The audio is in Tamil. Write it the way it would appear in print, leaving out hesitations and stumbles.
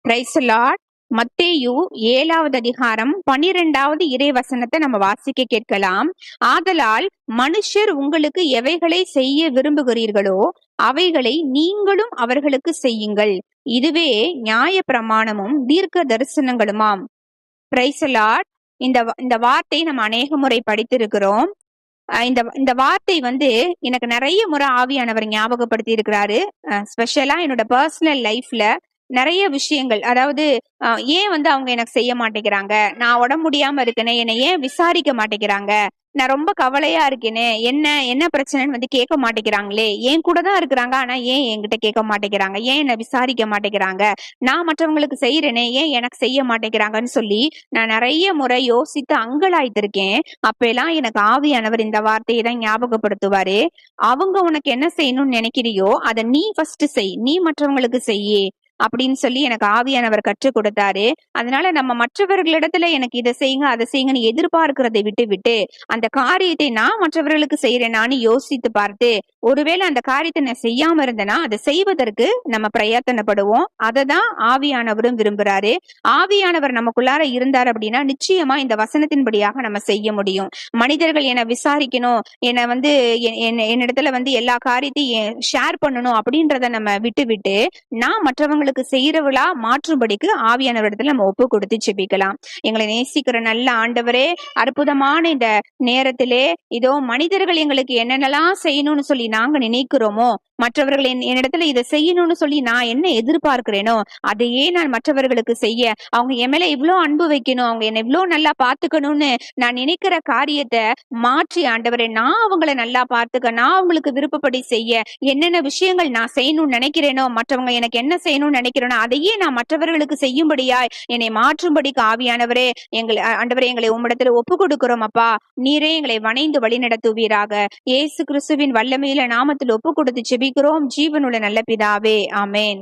Praise the Lord. மத்தேயு 7வது அதிகாரம் 12வது இறைவசனத்தை நம்ம வாசிக்க கேட்கலாம். ஆதலால் மனுஷர் உங்களுக்கு எவைகளை செய்ய விரும்புகிறீர்களோ அவைகளை நீங்களும் அவர்களுக்கு செய்யுங்கள், இதுவே நியாய பிரமாணமும் தீர்க்க தரிசனங்களுமாம். Praise the Lord. இந்த வார்த்தை நம்ம அநேக முறை படித்திருக்கிறோம். இந்த வார்த்தை எனக்கு நிறைய முறை ஆவியானவர் ஞாபகப்படுத்தி இருக்கிறாரு. ஸ்பெஷலா என்னோட பர்சனல் லைஃப்ல நிறைய விஷயங்கள், அதாவது ஏன் அவங்க எனக்கு செய்ய மாட்டேங்கிறாங்க, நான் உடம்பு முடியாம இருக்கேனே, என்னை ஏன் விசாரிக்க மாட்டேங்கிறாங்க, நான் ரொம்ப கவலையா இருக்கேனே, என்ன பிரச்சனைன்னு கேட்க மாட்டேங்கிறாங்களே, என் கூட தான் இருக்கிறாங்க ஆனா ஏன் என்கிட்ட கேட்க மாட்டேங்கிறாங்க, ஏன் என்னை விசாரிக்க மாட்டேங்கிறாங்க, நான் மற்றவங்களுக்கு செய்யறேனே ஏன் எனக்கு செய்ய மாட்டேங்கிறாங்கன்னு சொல்லி நான் நிறைய முறை யோசித்து அங்கலாய்த்திருக்கேன். அப்ப எல்லாம் எனக்கு ஆவியானவர் இந்த வார்த்தையை தான் ஞாபகப்படுத்துவாரு. அவங்க உனக்கு என்ன செய்யணும்னு நினைக்கிறியோ அதை நீ ஃபர்ஸ்ட் செய், நீ மற்றவங்களுக்கு செய்யே அப்படின்னு சொல்லி எனக்கு ஆவியானவர் கற்றுக் கொடுத்தாரு. அதனால நம்ம மற்றவர்களிடத்துல எனக்கு இதை செய்யுங்க அதை செய்யுங்கன்னு எதிர்பார்க்கிறதை விட்டு அந்த காரியத்தை நான் மற்றவர்களுக்கு செய்யறேனான்னு யோசித்து பார்த்து, ஒருவேளை அந்த காரியத்தை நான் செய்யாம இருந்தேன்னா அதை செய்வதற்கு நம்ம பிரயத்தனப்படுவோம். அதை தான் ஆவியானவரும் விரும்புறாரு. ஆவியானவர் நமக்குள்ளார இருந்தார் அப்படின்னா நிச்சயமா இந்த வசனத்தின்படியாக நம்ம செய்ய முடியும். மனிதர்கள் என்னை விசாரிக்கணும், என்னை என்னிடத்துல எல்லா காரியத்தையும் ஷேர் பண்ணணும் அப்படின்றத நம்ம விட்டு நான் மற்றவங்களுக்கு செய்யறவளா மாற்றும்படிக்கு ஆவியானவரிடத்துல நம்ம ஒப்பு கொடுத்து செபிக்கலாம். எங்களை நேசிக்கிற நல்ல ஆண்டவரே, அற்புதமான இந்த நேரத்திலே இதோ மனிதர்கள் எங்களுக்கு என்னென்னலாம் செய்யணும்னு சொல்லி நாங்க நினைக்கிறோமோ, மற்றவர்கள் என்னிடத்துல இதை செய்யணும்னு சொல்லி நான் என்ன எதிர்பார்க்கிறேனோ அதையே நான் மற்றவர்களுக்கு செய்ய, அவங்க என் மேல இவ்வளவு அன்பு வைக்கணும், அவங்க என்ன இவ்வளவு நல்லா பாத்துக்கணும்னு நான் நினைக்கிற காரியத்தை மாற்றி ஆண்டவரே, நான் அவங்கள நல்லா பார்த்துக்க, நான் அவங்களுக்கு விருப்பப்படி செய்ய, என்னென்ன விஷயங்கள் நான் செய்யணும்னு நினைக்கிறேனோ, மற்றவங்க எனக்கு என்ன செய்யணும்னு நினைக்கிறேனோ அதையே நான் மற்றவர்களுக்கு செய்யும்படியாய் என்னை மாற்றும்படிக்கு ஆவியானவரே ஆண்டவரே எங்களை உம்மிடத்துல ஒப்பு கொடுக்கிறோம் அப்பா. நீரே எங்களை வணைந்து வழி நடத்துவீராக. இயேசு கிறிஸ்துவின் வல்லமையில நாமத்தில் ஒப்பு கொடுத்து செபிக்கிறோம் ஜீவனுள்ள நல்ல பிதாவே, ஆமேன்.